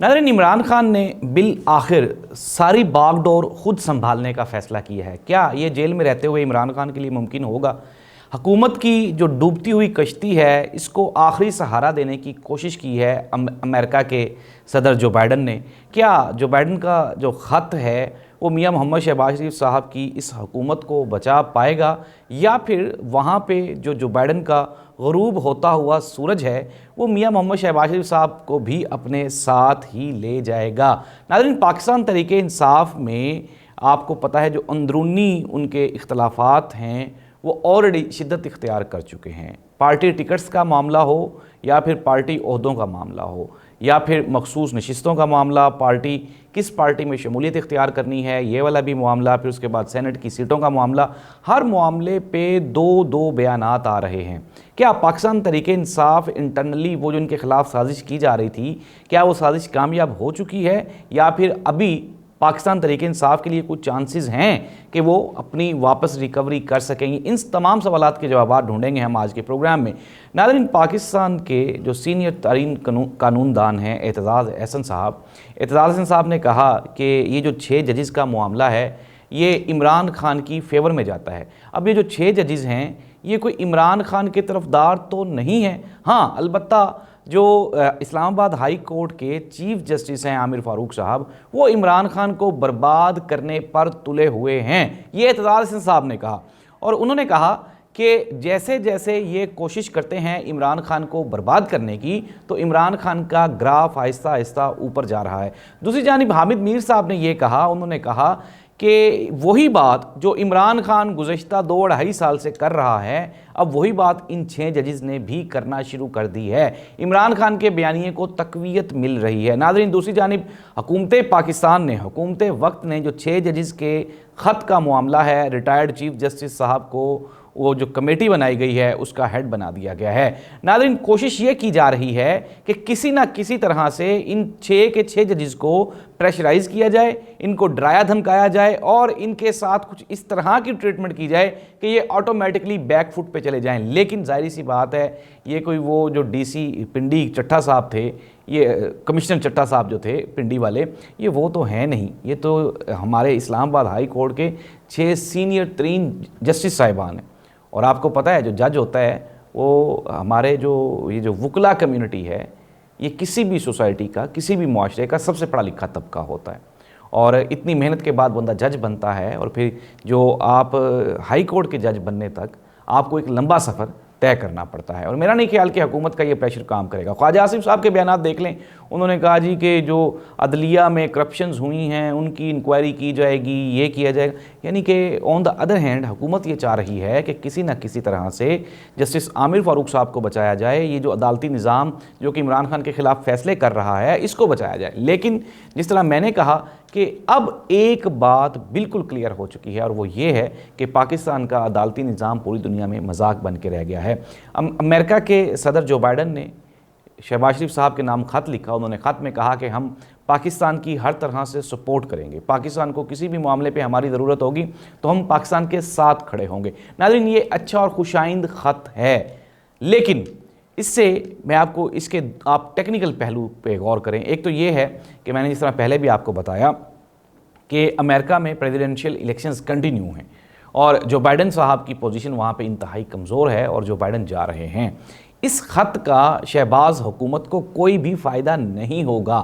नाज़रीन, इमरान खान ने बिल आखिर सारी बागडोर खुद संभालने का फ़ैसला किया है। क्या ये जेल में रहते हुए इमरान खान के लिए मुमकिन होगा? हुकूमत की जो डूबती हुई कश्ती है, इसको आखिरी सहारा देने की कोशिश की है अमेरिका के सदर जो बाइडन ने। क्या जो बाइडन का जो ख़त है वो मियां मोहम्मद शहबाज शरीफ साहब की इस हुकूमत को बचा पाएगा, या फिर वहाँ पे जो बाइडन का ग़ुरूब होता हुआ सूरज है वो मियां मोहम्मद शहबाज शरीफ साहब को भी अपने साथ ही ले जाएगा? नाज़रीन, पाकिस्तान तहरीक इंसाफ में आपको पता है जो अंदरूनी उनके इख्तलाफात हैं वो ऑलरेडी शिद्दत इख्तियार कर चुके हैं। पार्टी टिकट्स का मामला हो या फिर पार्टी ओहदों का मामला हो या फिर मखसूस नशिस्तों का मामला, पार्टी किस पार्टी में शमूलियत इख्तियार करनी है ये वाला भी मामला, फिर उसके बाद सेनेट की सीटों का मामला, हर मामले पे दो दो बयानात आ रहे हैं। क्या पाकिस्तान तहरीक इंसाफ इंटरनली वो जो इनके ख़िलाफ़ साजिश की जा रही थी, क्या वो साजिश कामयाब हो चुकी है या फिर अभी पाकिस्तान तहरीक इंसाफ के लिए कुछ चांसेस हैं कि वो अपनी वापस रिकवरी कर सकेंगे? इन तमाम सवालात के जवाब ढूंढेंगे हम आज के प्रोग्राम में। नाज़रीन, पाकिस्तान के जो सीनियर तरीन कानूनदान हैं एतजाज़ अहसन साहब ने कहा कि ये जो 6 जजेस का मामला है ये इमरान खान की फेवर में जाता है। अब ये जो 6 जजेस हैं ये कोई इमरान खान के तरफदार तो नहीं है। हाँ, अलबत्ता जो इस्लामाबाद हाई कोर्ट के चीफ जस्टिस हैं आमिर फ़ारूक साहब, वो इमरान खान को बर्बाद करने पर तुले हुए हैं, ये एतजाज़ अहसन साहब ने कहा। और उन्होंने कहा कि जैसे जैसे ये कोशिश करते हैं इमरान खान को बर्बाद करने की, तो इमरान खान का ग्राफ आहिस्ता आहिस्ता ऊपर जा रहा है। दूसरी जानिब हामिद मीर साहब ने ये कहा, उन्होंने कहा कि वही बात जो इमरान खान गुज़श्ता 2-2.5 साल से कर रहा है, अब वही बात इन 6 जजेस ने भी करना शुरू कर दी है। इमरान खान के बयानिए को तक़वियत मिल रही है। नाज़रीन, दूसरी जानिब हुकूमत पाकिस्तान ने, हुकूमत वक्त ने जो 6 जजेस के ख़त का मामला है, रिटायर्ड चीफ जस्टिस साहब को वो जो कमेटी बनाई गई है उसका हेड बना दिया गया है। नाज़रीन, कोशिश ये की जा रही है कि किसी ना किसी तरह से इन 6 के 6 जजेस को प्रेशराइज़ किया जाए, इनको डराया धमकाया जाए और इनके साथ कुछ इस तरह की ट्रीटमेंट की जाए कि ये ऑटोमेटिकली बैक फुट पे चले जाएं। लेकिन जाहिर सी बात है, ये कोई वो जो डीसी पिंडी चट्टा साहब थे, ये कमिश्नर चट्टा साहब जो थे पिंडी वाले, ये वो तो हैं नहीं। ये तो हमारे इस्लामाबाद हाई कोर्ट के 6 सीनियर तरीन जस्टिस साहिबान हैं। और आपको पता है जो जज होता है वो हमारे ये जो वकला कम्युनिटी है, ये किसी भी सोसाइटी का, किसी भी मुआशरे का सबसे पढ़ा लिखा तबका होता है। और इतनी मेहनत के बाद बंदा जज बनता है और फिर जो आप हाई कोर्ट के जज बनने तक आपको एक लंबा सफ़र तय करना पड़ता है। और मेरा नहीं ख्याल कि हुकूमत का ये प्रेशर काम करेगा। ख्वाजा आसिफ साहब के बयान देख लें, उन्होंने कहा जी कि जो अदलिया में करप्शंस हुई हैं उनकी इंक्वायरी की जाएगी, ये किया जाएगा। यानी कि ऑन द अदर हैंड हुकूमत ये चाह रही है कि किसी न किसी तरह से जस्टिस आमिर फ़ारूक साहब को बचाया जाए, ये जो अदालती निज़ाम जो कि इमरान खान के ख़िलाफ़ फ़ैसले कर रहा है इसको बचाया जाए। लेकिन जिस तरह मैंने कहा कि अब एक बात बिल्कुल क्लियर हो चुकी है और वो ये है कि पाकिस्तान का अदालती निज़ाम पूरी दुनिया में मजाक बन के रह गया है। अमेरिका के सदर जो बाइडन ने शहबाज शरीफ साहब के नाम ख़त लिखा। उन्होंने ख़त में कहा कि हम पाकिस्तान की हर तरह से सपोर्ट करेंगे, पाकिस्तान को किसी भी मामले पे हमारी ज़रूरत होगी तो हम पाकिस्तान के साथ खड़े होंगे। नाज़रीन, ये अच्छा और खुशाइंद ख़त है, लेकिन इससे मैं आपको इसके आप टेक्निकल पहलू पे गौर करें। एक तो ये है कि मैंने जिस तरह पहले भी आपको बताया कि अमेरिका में प्रेसिडेंशियल इलेक्शंस कंटिन्यू हैं और जो बाइडन साहब की पोजीशन वहाँ पे इंतहाई कमज़ोर है और जो बाइडन जा रहे हैं, इस ख़त का शहबाज हुकूमत को कोई भी फ़ायदा नहीं होगा,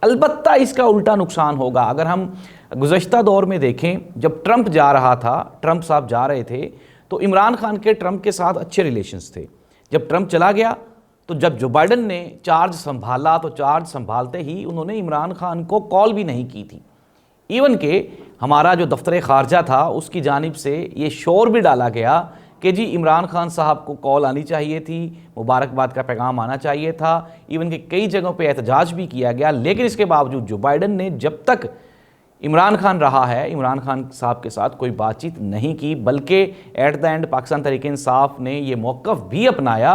अलबत्ता इसका उल्टा नुकसान होगा। अगर हम गुज़श्ता दौर में देखें, जब ट्रंप जा रहा था, ट्रंप साहब जा रहे थे, तो इमरान खान के ट्रंप के साथ अच्छे रिलेशंस थे। जब ट्रंप चला गया तो जब जो बाइडन ने चार्ज संभाला तो चार्ज संभालते ही उन्होंने इमरान खान को कॉल भी नहीं की थी। इवन के हमारा जो दफ्तर ख़ारजा था उसकी जानिब से ये शोर भी डाला गया कि जी इमरान खान साहब को कॉल आनी चाहिए थी, मुबारकबाद का पैगाम आना चाहिए था। इवन के कई जगहों पे एहतजाज भी किया गया। लेकिन इसके बावजूद जो बाइडन ने जब तक इमरान खान रहा है, इमरान खान साहब के साथ कोई बातचीत नहीं की, बल्कि at the end Pakistan Tehreek Insaf ने ये मौक़िफ़ भी अपनाया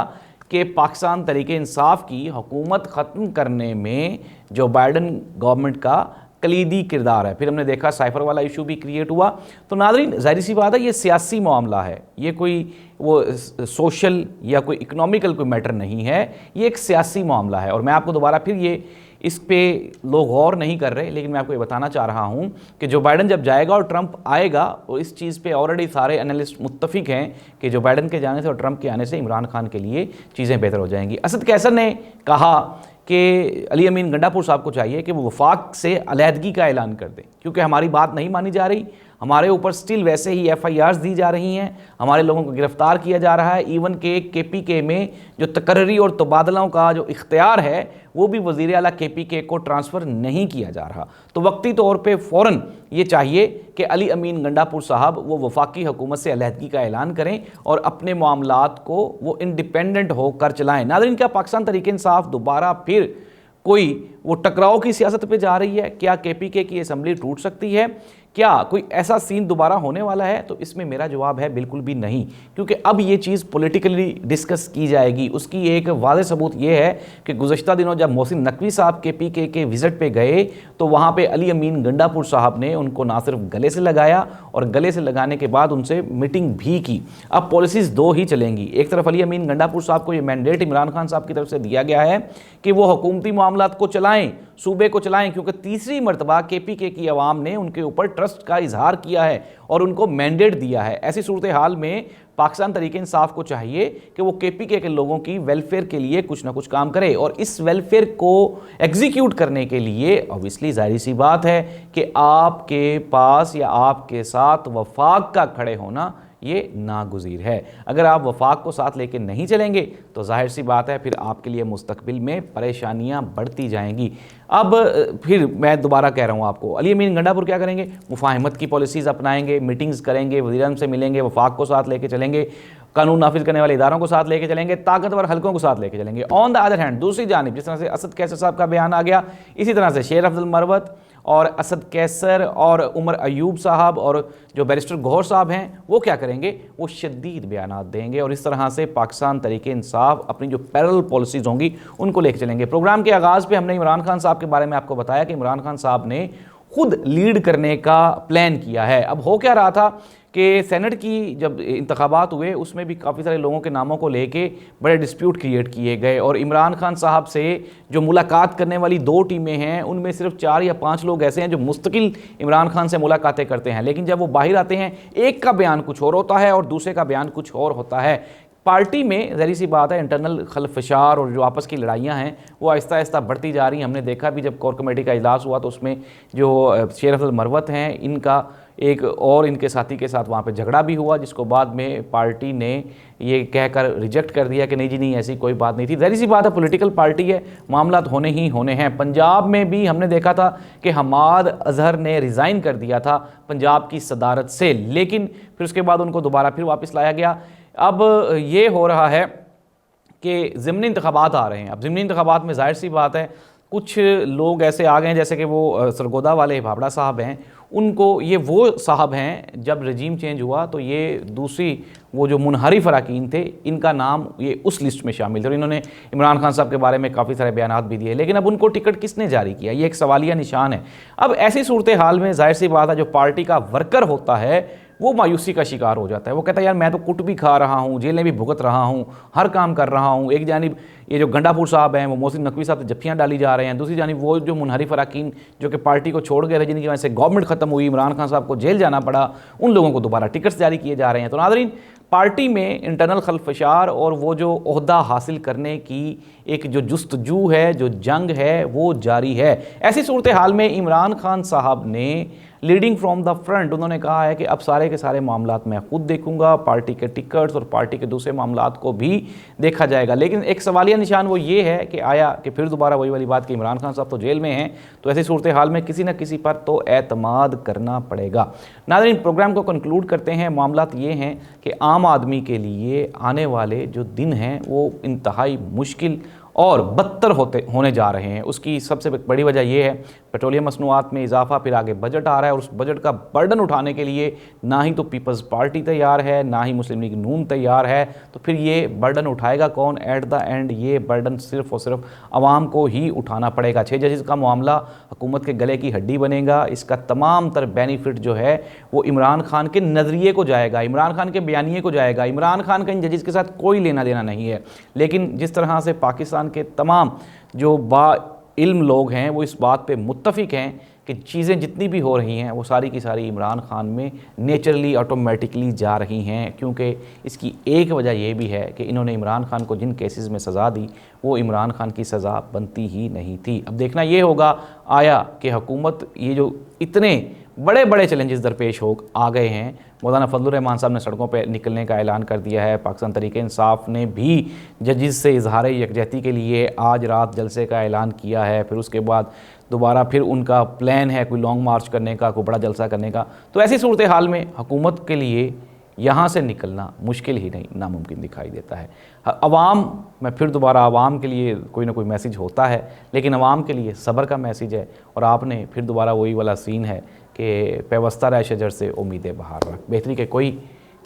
कि पाकिस्तान तहरीक इंसाफ की हुकूमत ख़त्म करने में जो बाइडन गवर्नमेंट का कलीदी किरदार है। फिर हमने देखा साइफर वाला इशू भी क्रिएट हुआ। तो नाज़रीन, ज़ाहिर सी बात है ये सियासी मामला है, ये कोई वो सोशल या कोई इकनॉमिकल कोई मैटर नहीं है, ये एक सियासी मामला है। और मैं आपको दोबारा फिर ये इस पे लोग गौर नहीं कर रहे, लेकिन मैं आपको ये बताना चाह रहा हूँ कि जो बाइडन जब जाएगा और ट्रंप आएगा, और इस चीज़ पे ऑलरेडी सारे एनालिस्ट मुत्तफिक हैं कि जो बाइडन के जाने से और ट्रंप के आने से इमरान खान के लिए चीज़ें बेहतर हो जाएंगी। असद कैसर ने कहा कि अली अमीन गंडापुर साहब को चाहिए कि वो वफाक से अलहदगी का ऐलान कर दें, क्योंकि हमारी बात नहीं मानी जा रही, हमारे ऊपर स्टिल वैसे ही FIRs दी जा रही हैं, हमारे लोगों को गिरफ्तार किया जा रहा है। इवन के KPK में जो तकर्री और तबादलों का जो इख्तियार है वो भी वज़ीर आला KPK को ट्रांसफ़र नहीं किया जा रहा। तो वक्ती तौर पे फ़ौरन ये चाहिए कि अली अमीन गंडापुर साहब वो वफाकी हुकूमत से अलहदगी का ऐलान करें और अपने मामलात को वो इंडिपेंडेंट होकर चलाएँ। नाज़रीन, क्या पाकिस्तान तहरीक इंसाफ दोबारा फिर कोई वो टकराव की सियासत पे जा रही है? क्या KPK की असम्बली टूट सकती है? क्या कोई ऐसा सीन दोबारा होने वाला है? तो इसमें मेरा जवाब है बिल्कुल भी नहीं, क्योंकि अब ये चीज़ पॉलिटिकली डिस्कस की जाएगी। उसकी एक वाज़ेह सबूत ये है कि गुज़श्ता दिनों जब मोहसिन नकवी साहब KPK के विज़िट पे गए तो वहाँ पे अली अमीन गंडापुर साहब ने उनको ना सिर्फ गले से लगाया, और गले से लगाने के बाद उनसे मीटिंग भी की। अब पॉलिसीज़ दो ही चलेंगी। एक तरफ अली अमीन गंडापुर साहब को ये मैंडेट इमरान खान साहब की तरफ से दिया गया है कि वो हुकूमती मामलात को चलाएँ, सूबे को चलाएं, क्योंकि तीसरी मरतबा KPK की आवाम ने उनके ऊपर ट्रस्ट का इजहार किया है और उनको मैंडेट दिया है। ऐसी सूरत हाल में पाकिस्तान तहरीक इंसाफ को चाहिए कि वो KPK के लोगों की वेलफेयर के लिए कुछ ना कुछ काम करे, और इस वेलफेयर को एग्जीक्यूट करने के लिए ऑब्वियसली जाहिर सी बात है कि आपके पास या आपके साथ वफाक का खड़े होना ये नागुज़ीर है। अगर आप वफाक को साथ लेके नहीं चलेंगे तो जाहिर सी बात है फिर आपके लिए मुस्तकबिल में परेशानियां बढ़ती जाएंगी। अब फिर मैं दोबारा कह रहा हूँ आपको, अली अमीन गंडापुर क्या करेंगे? मुफाहमत की पॉलिसीज़ अपनाएंगे, मीटिंग्स करेंगे, वज़ीर-ए-आज़म से मिलेंगे, वफाक को साथ लेके चलेंगे, कानून नाफिज करने वाले इदारों को साथ लेके चलेंगे, ताकतवर हलकों को साथ लेके चलेंगे। ऑन द अदर हैंड, दूसरी जानिब जिस तरह से असद कैसर साहब का बयान आ गया, इसी तरह से शेर अफजल मरवत और असद कैसर और उमर अयूब साहब और जो बैरिस्टर गौहर साहब हैं वो क्या करेंगे? वो शदीद बयानात देंगे, और इस तरह से पाकिस्तान तहरीक इंसाफ अपनी जो पैरेलल पॉलिसीज़ होंगी उनको लेके चलेंगे। प्रोग्राम के आगाज़ पे हमने इमरान खान साहब के बारे में आपको बताया कि इमरान खान साहब ने खुद लीड करने का प्लान किया है। अब हो क्या रहा था कि सेनेट की जब इंतखाबात हुए उसमें भी काफ़ी सारे लोगों के नामों को लेके बड़े डिस्प्यूट क्रिएट किए गए, और इमरान खान साहब से जो मुलाकात करने वाली दो टीमें हैं उनमें सिर्फ 4 या 5 लोग ऐसे हैं जो मुस्तकिल इमरान खान से मुलाकातें करते हैं, लेकिन जब वो बाहर आते हैं एक का बयान कुछ और होता है और दूसरे का बयान कुछ और होता है। पार्टी में ज़ाहिर सी बात है इंटरनल खलफशार और जो आपस की लड़ाइयाँ हैं वो आहिस्ता आहिस्ता बढ़ती जा रही हैं। हमने देखा भी जब कोर कमेटी का इजलास हुआ तो उसमें जो शेर अफजल मरवत हैं इनका एक और इनके साथी के साथ वहाँ पे झगड़ा भी हुआ, जिसको बाद में पार्टी ने ये कहकर रिजेक्ट कर दिया कि नहीं जी नहीं, ऐसी कोई बात नहीं थी। ज़ाहिर सी बात है पॉलिटिकल पार्टी है, मामलात होने ही होने हैं। पंजाब में भी हमने देखा था कि हमाद अजहर ने रिज़ाइन कर दिया था पंजाब की सदारत से, लेकिन फिर उसके बाद उनको दोबारा फिर वापस लाया गया। अब ये हो रहा है कि ज़िमनी इंतखाबात आ रहे हैं। अब ज़िमनी इंतखाबात में जाहिर सी बात है कुछ लोग ऐसे आ गए हैं, जैसे कि वो सरगोदा वाले भाबड़ा साहब हैं, उनको ये वो साहब हैं जब रजीम चेंज हुआ तो ये दूसरी वो जो मुनहरिफ अरकान थे इनका नाम ये उस लिस्ट में शामिल थे, और इन्होंने इमरान खान साहब के बारे में काफ़ी सारे बयानात भी दिए, लेकिन अब उनको टिकट किसने जारी किया, ये एक सवालिया निशान है। अब ऐसी सूरत हाल में जाहिर सी बात है जो पार्टी का वर्कर होता है वो मायूसी का शिकार हो जाता है। वो कहता है यार मैं तो कुट भी खा रहा हूँ, जेलें भी भुगत रहा हूँ, हर काम कर रहा हूँ। एक जानिब ये जो गंडापुर साहब हैं वो मोहसिन नकवी साहब से जफ्फियाँ डाली जा रहे हैं, दूसरी जानिब वो जो मुनहरिफ अरकान जो कि पार्टी को छोड़ गए थे, जिनकी वजह से गवर्नमेंट ख़त्म हुई, इमरान खान साहब को जेल जाना पड़ा, उन लोगों को दोबारा टिकट्स जारी किए जा रहे हैं। तो नाज़रीन, पार्टी में इंटरनल खलफशार और वो जो ओहदा हासिल करने की एक जो जुस्तजू है, जो जंग है, वो जारी है। ऐसी सूरत हाल में इमरान खान साहब ने लीडिंग फ्रॉम द फ्रंट उन्होंने कहा है कि अब सारे के सारे मामलात मैं खुद देखूंगा, पार्टी के टिकट्स और पार्टी के दूसरे मामलात को भी देखा जाएगा। लेकिन एक सवालिया निशान वो ये है कि आया कि फिर दोबारा वही वाली बात कि इमरान खान साहब तो जेल में हैं, तो ऐसी सूरत हाल में किसी न किसी पर तो एतमाद करना पड़ेगा। नाज़रीन, प्रोग्राम को कंक्लूड करते हैं। मामलात ये हैं कि आम आदमी के लिए आने वाले जो दिन हैं वो इंतहाई मुश्किल और बदतर होने जा रहे हैं। उसकी सबसे बड़ी वजह यह है पेट्रोलियम मसनूआत में इजाफा, फिर आगे बजट आ रहा है और उस बजट का बर्डन उठाने के लिए ना ही तो पीपल्स पार्टी तैयार है, ना ही मुस्लिम लीग नून तैयार है। तो फिर ये बर्डन उठाएगा कौन? एट द एंड ये बर्डन सिर्फ और सिर्फ आवाम को ही उठाना पड़ेगा। 6 जजेस का मामला हुकूमत के गले की हड्डी बनेगा। इसका तमाम तर बेनिफिट जो है वो इमरान खान के नज़रिए को जाएगा, इमरान खान के बयानिए को जाएगा। इमरान खान का इन जजेस के साथ कोई लेना देना नहीं है, लेकिन जिस तरह से पाकिस्तान के तमाम जो इल्म लोग हैं वो इस बात पे मुत्तफिक हैं कि चीज़ें जितनी भी हो रही हैं वो सारी की सारी इमरान खान में नेचुरली ऑटोमेटिकली जा रही हैं, क्योंकि इसकी एक वजह यह भी है कि इन्होंने इमरान खान को जिन केसेस में सज़ा दी वो इमरान खान की सज़ा बनती ही नहीं थी। अब देखना ये होगा आया कि हुकूमत ये जो इतने बड़े बड़े चैलेंजेस दरपेश हो आ गए हैं, मौलाना फजलुर रहमान साहब ने सड़कों पर निकलने का ऐलान कर दिया है, पाकिस्तान तहरीक इंसाफ ने भी जजिस से इजहार यकजहती के लिए आज रात जलसे का ऐलान किया है, फिर उसके बाद दोबारा फिर उनका प्लान है कोई लॉन्ग मार्च करने का, कोई बड़ा जलसा करने का। तो ऐसी सूरत हाल में हुकूमत के लिए यहाँ से निकलना मुश्किल ही नहीं नामुमकिन दिखाई देता है। अवाम, मैं फिर दोबारा आवाम के लिए कोई ना कोई मैसेज होता है, लेकिन अवाम के लिए सब्र का मैसेज है। और आपने फिर दोबारा वही वाला सीन है कि पेवस्ता रह शजर से उम्मीदें बहार रख, बेहतरी के कोई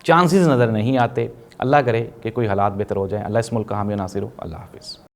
चांसेस नज़र नहीं आते। अल्लाह करे कि कोई हालात बेहतर हो जाए। अल्लाह इस मुल्क का हामी नासिर हो। अल्लाह हाफिज़।